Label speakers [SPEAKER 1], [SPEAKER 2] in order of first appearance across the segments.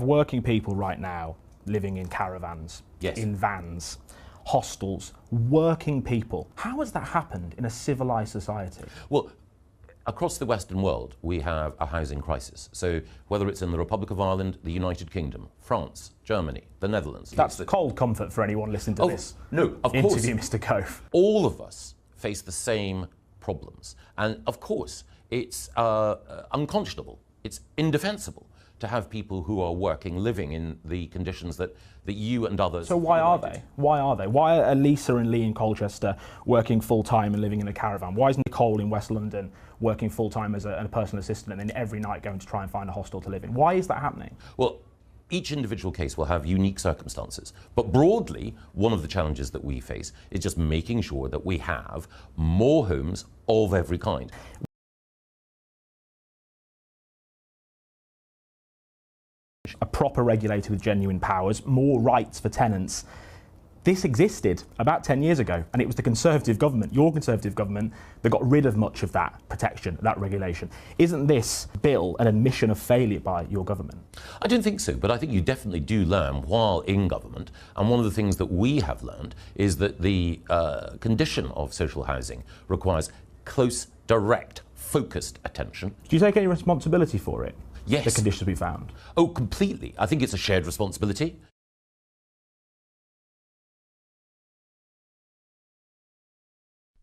[SPEAKER 1] Working people right now living in caravans,
[SPEAKER 2] Yes.
[SPEAKER 1] in vans, hostels, working people. How has that happened in a civilized society?
[SPEAKER 2] Well, across the Western world, we have a housing crisis. So whether it's in the Republic of Ireland, the United Kingdom, France, Germany, the Netherlands.
[SPEAKER 1] That's cold comfort for anyone listening to this
[SPEAKER 2] no, of
[SPEAKER 1] interview,
[SPEAKER 2] course.
[SPEAKER 1] Mr. Gove.
[SPEAKER 2] All of us face the same problems. And of course, it's unconscionable, it's indefensible to have people who are working, living in the conditions that you and others...
[SPEAKER 1] So why are they? Why are they? Why are Lisa and Lee in Colchester working full-time and living in a caravan? Why is Nicole in West London working full-time as a personal assistant and then every night going to try and find a hostel to live in? Why is that happening?
[SPEAKER 2] Well, each individual case will have unique circumstances. But broadly, one of the challenges that we face is just making sure that we have more homes of every kind.
[SPEAKER 1] A proper regulator with genuine powers, more rights for tenants. This existed about 10 years ago, and it was the Conservative government, your Conservative government, that got rid of much of that protection, that regulation. Isn't this bill an admission of failure by your government?
[SPEAKER 2] I don't think so, but I think you definitely do learn while in government. And one of the things that we have learned is that the condition of social housing requires close, direct, focused attention.
[SPEAKER 1] Do you take any responsibility for it?
[SPEAKER 2] Yes.
[SPEAKER 1] The conditions we found?
[SPEAKER 2] Oh, completely. I think it's a shared responsibility.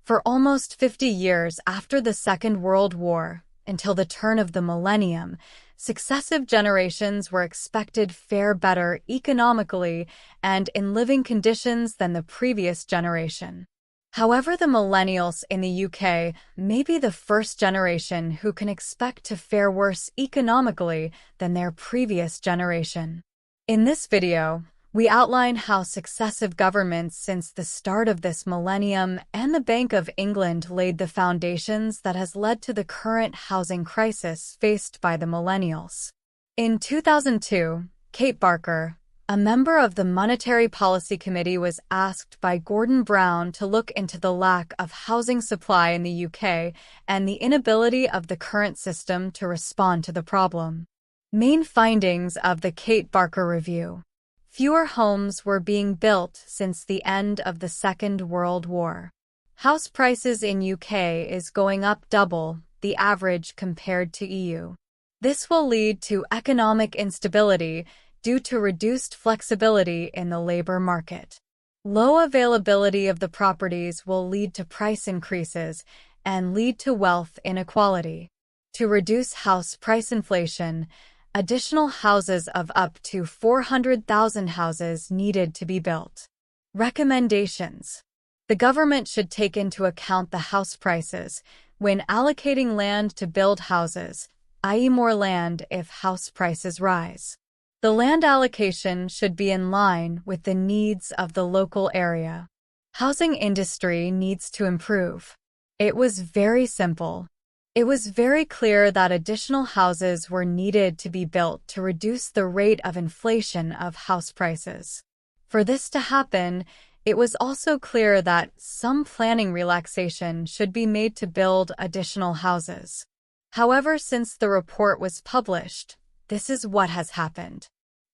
[SPEAKER 3] For almost 50 years after the Second World War, until the turn of the millennium, successive generations were expected fare better economically and in living conditions than the previous generation. However, the millennials in the UK may be the first generation who can expect to fare worse economically than their previous generation. In this video, we outline how successive governments since the start of this millennium and the Bank of England laid the foundations that has led to the current housing crisis faced by the millennials. In 2002, Kate Barker, a member of the Monetary Policy Committee, was asked by Gordon Brown to look into the lack of housing supply in the UK and the inability of the current system to respond to the problem. Main findings of the Kate Barker Review. Fewer homes were being built since the end of the Second World War. House prices in UK is going up double the average compared to EU. This will lead to economic instability due to reduced flexibility in the labor market. Low availability of the properties will lead to price increases and lead to wealth inequality. To reduce house price inflation, additional houses of up to 400,000 houses needed to be built. Recommendations. The government should take into account the house prices when allocating land to build houses, i.e. more land if house prices rise. The land allocation should be in line with the needs of the local area. Housing industry needs to improve. It was very simple. It was very clear that additional houses were needed to be built to reduce the rate of inflation of house prices. For this to happen, it was also clear that some planning relaxation should be made to build additional houses. However, since the report was published, this is what has happened.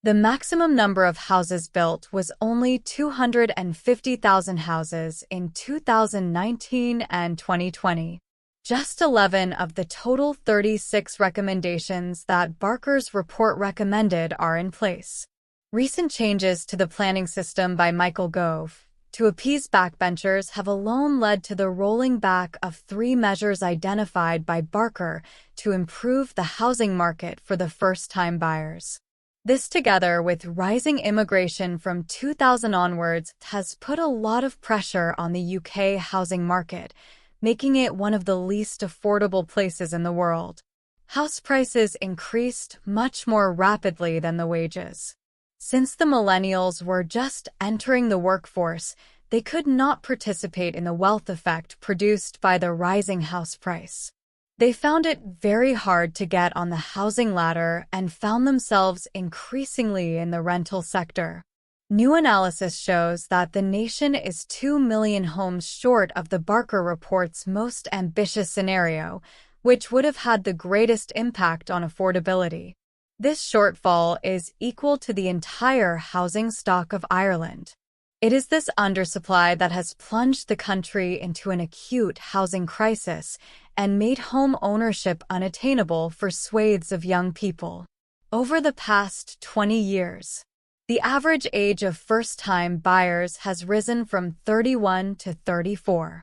[SPEAKER 3] The maximum number of houses built was only 250,000 houses in 2019 and 2020. Just 11 of the total 36 recommendations that Barker's report recommended are in place. Recent changes to the planning system by Michael Gove to appease backbenchers have alone led to the rolling back of 3 measures identified by Barker to improve the housing market for the first-time buyers. This, together with rising immigration from 2000 onwards, has put a lot of pressure on the UK housing market, making it one of the least affordable places in the world. House prices increased much more rapidly than the wages. Since the millennials were just entering the workforce, they could not participate in the wealth effect produced by the rising house price. They found it very hard to get on the housing ladder and found themselves increasingly in the rental sector. New analysis shows that the nation is 2 million homes short of the Barker Report's most ambitious scenario, which would have had the greatest impact on affordability. This shortfall is equal to the entire housing stock of Ireland. It is this undersupply that has plunged the country into an acute housing crisis and made home ownership unattainable for swathes of young people. Over the past 20 years, the average age of first-time buyers has risen from 31 to 34.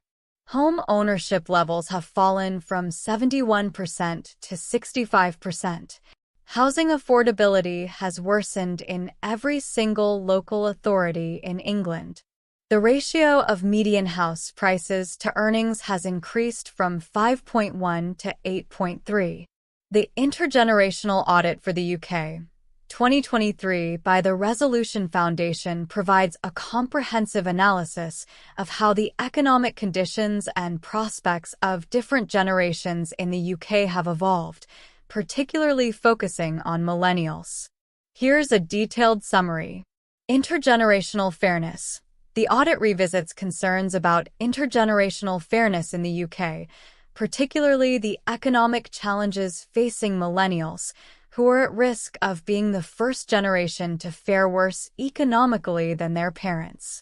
[SPEAKER 3] Home ownership levels have fallen from 71% to 65%. Housing affordability has worsened in every single local authority in England. The ratio of median house prices to earnings has increased from 5.1 to 8.3. The Intergenerational Audit for the UK, 2023, by the Resolution Foundation provides a comprehensive analysis of how the economic conditions and prospects of different generations in the UK have evolved, particularly focusing on millennials. Here's a detailed summary. Intergenerational fairness. The audit revisits concerns about intergenerational fairness in the UK, particularly the economic challenges facing millennials, who are at risk of being the first generation to fare worse economically than their parents.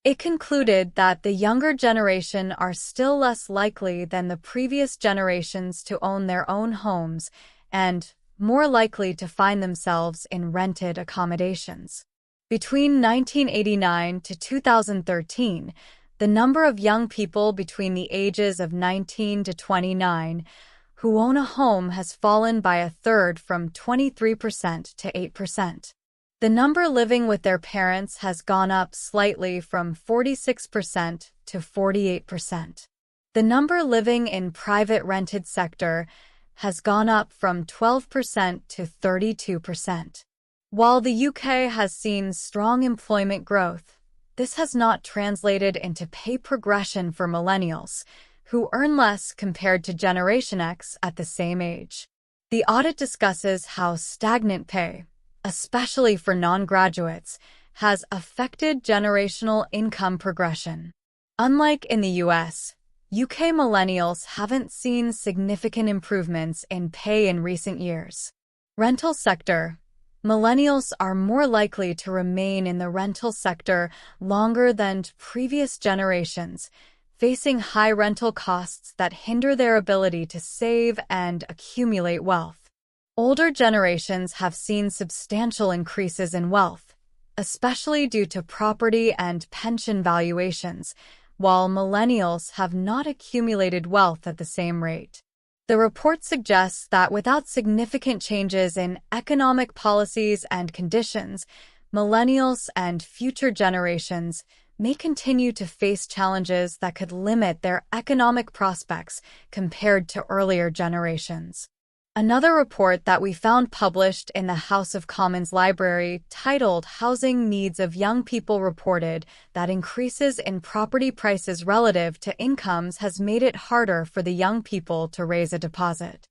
[SPEAKER 3] It concluded that the younger generation are still less likely than the previous generations to own their own homes and more likely to find themselves in rented accommodations. Between 1989 to 2013, the number of young people between the ages of 19 to 29 who own a home has fallen by a third, from 23% to 8%. The number living with their parents has gone up slightly from 46% to 48%. The number living in private rented sector has gone up from 12% to 32%. While the UK has seen strong employment growth, this has not translated into pay progression for millennials, who earn less compared to Generation X at the same age. The audit discusses how stagnant pay, especially for non-graduates, has affected generational income progression. Unlike in the US, UK millennials haven't seen significant improvements in pay in recent years. Rental sector. Millennials are more likely to remain in the rental sector longer than previous generations, facing high rental costs that hinder their ability to save and accumulate wealth. Older generations have seen substantial increases in wealth, especially due to property and pension valuations, while millennials have not accumulated wealth at the same rate. The report suggests that without significant changes in economic policies and conditions, millennials and future generations may continue to face challenges that could limit their economic prospects compared to earlier generations. Another report that we found published in the House of Commons Library, titled Housing Needs of Young People, reported that increases in property prices relative to incomes has made it harder for the young people to raise a deposit.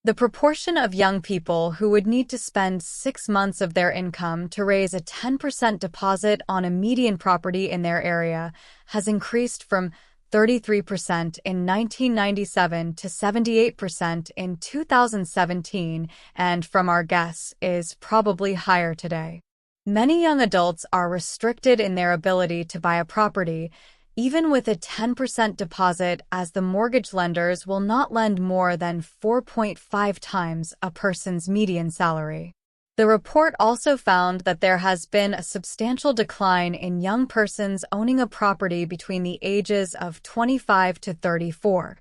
[SPEAKER 3] The proportion of young people who would need to spend 6 months of their income to raise a 10% deposit on a median property in their area has increased from 33% in 1997 to 78% in 2017, and from our guess, is probably higher today. Many young adults are restricted in their ability to buy a property, even with a 10% deposit, as the mortgage lenders will not lend more than 4.5 times a person's median salary. The report also found that there has been a substantial decline in young persons owning a property between the ages of 25 to 34.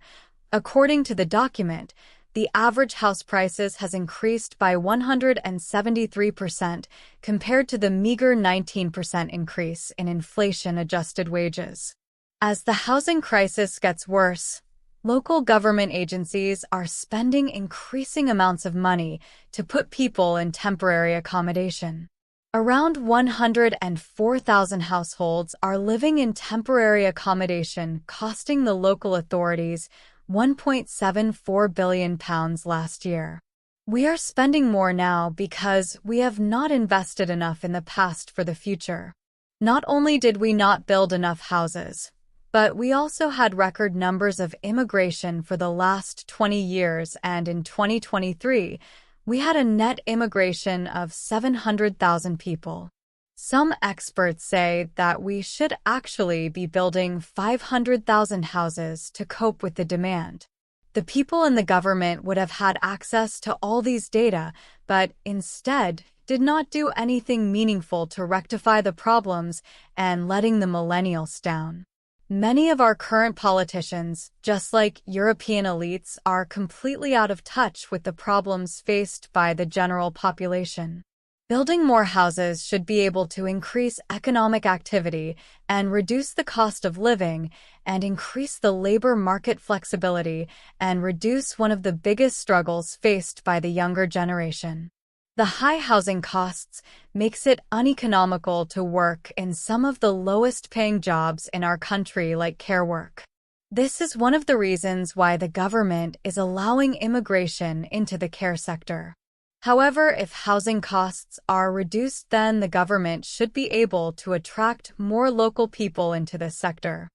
[SPEAKER 3] According to the document, the average house prices has increased by 173% compared to the meager 19% increase in inflation-adjusted wages. As the housing crisis gets worse, local government agencies are spending increasing amounts of money to put people in temporary accommodation. Around 104,000 households are living in temporary accommodation, costing the local authorities £1.74 billion last year. We are spending more now because we have not invested enough in the past for the future. Not only did we not build enough houses, but we also had record numbers of immigration for the last 20 years, and in 2023, We had a net immigration of 700,000 people. Some experts say that we should actually be building 500,000 houses to cope with the demand. The people in the government would have had access to all these data, but instead did not do anything meaningful to rectify the problems and letting the millennials down. Many of our current politicians, just like European elites, are completely out of touch with the problems faced by the general population. Building more houses should be able to increase economic activity and reduce the cost of living and increase the labor market flexibility and reduce one of the biggest struggles faced by the younger generation. The high housing costs makes it uneconomical to work in some of the lowest paying jobs in our country like care work. This is one of the reasons why the government is allowing immigration into the care sector. However, if housing costs are reduced, then the government should be able to attract more local people into this sector.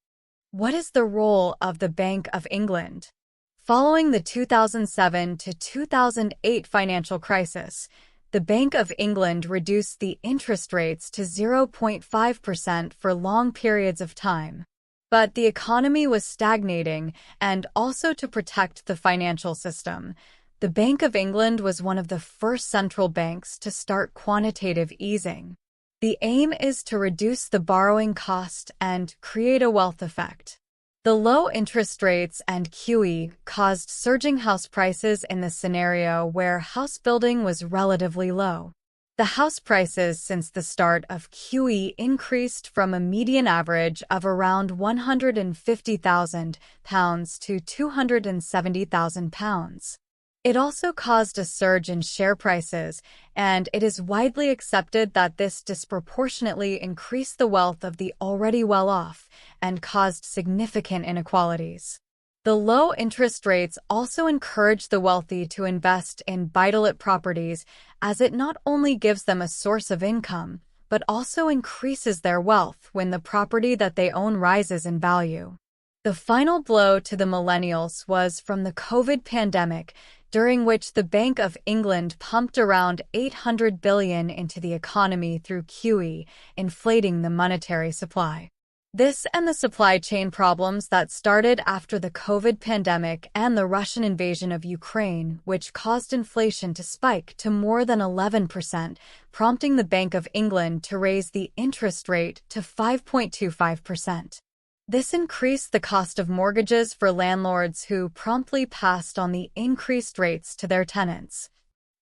[SPEAKER 3] What is the role of the Bank of England? Following the 2007 to 2008 financial crisis, the Bank of England reduced the interest rates to 0.5% for long periods of time. But the economy was stagnating, and also to protect the financial system, the Bank of England was one of the first central banks to start quantitative easing. The aim is to reduce the borrowing cost and create a wealth effect. The low interest rates and QE caused surging house prices in the scenario where house building was relatively low. The house prices since the start of QE increased from a median average of around £150,000 to £270,000. It also caused a surge in share prices, and it is widely accepted that this disproportionately increased the wealth of the already well-off and caused significant inequalities. The low interest rates also encourage the wealthy to invest in buy-to-let properties, as it not only gives them a source of income, but also increases their wealth when the property that they own rises in value. The final blow to the millennials was from the COVID pandemic, during which the Bank of England pumped around $800 billion into the economy through QE, inflating the monetary supply. This and the supply chain problems that started after the COVID pandemic and the Russian invasion of Ukraine, which caused inflation to spike to more than 11%, prompting the Bank of England to raise the interest rate to 5.25%. This increased the cost of mortgages for landlords who promptly passed on the increased rates to their tenants.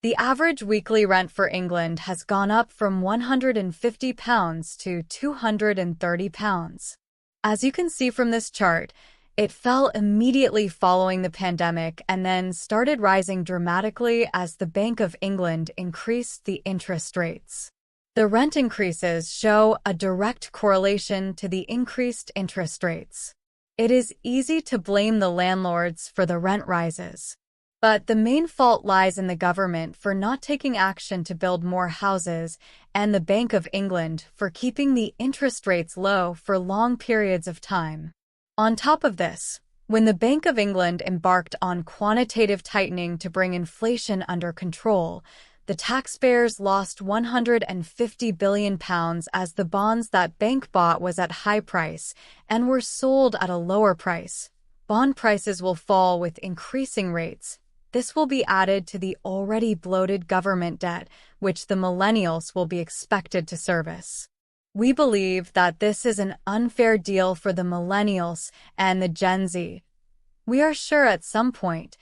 [SPEAKER 3] The average weekly rent for England has gone up from £150 to £230. As you can see from this chart, it fell immediately following the pandemic and then started rising dramatically as the Bank of England increased the interest rates. The rent increases show a direct correlation to the increased interest rates. It is easy to blame the landlords for the rent rises. But the main fault lies in the government for not taking action to build more houses and the Bank of England for keeping the interest rates low for long periods of time. On top of this, when the Bank of England embarked on quantitative tightening to bring inflation under control, the taxpayers lost £150 billion as the bonds that bank bought was at high price and were sold at a lower price. Bond prices will fall with increasing rates. This will be added to the already bloated government debt, which the millennials will be expected to service. We believe that this is an unfair deal for the millennials and the Gen Z. We are sure at some point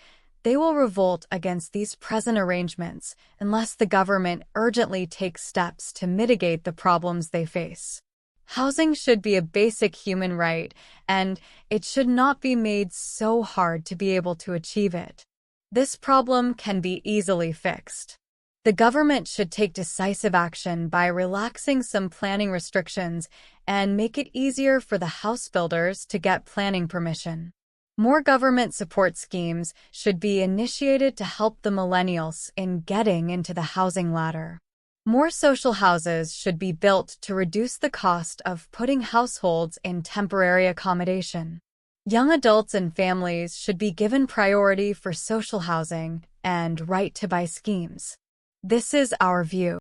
[SPEAKER 3] they will revolt against these present arrangements unless the government urgently takes steps to mitigate the problems they face. Housing should be a basic human right, and it should not be made so hard to be able to achieve it. This problem can be easily fixed. The government should take decisive action by relaxing some planning restrictions and make it easier for the house builders to get planning permission. More government support schemes should be initiated to help the millennials in getting into the housing ladder. More social houses should be built to reduce the cost of putting households in temporary accommodation. Young adults and families should be given priority for social housing, and right-to-buy schemes. This is our view.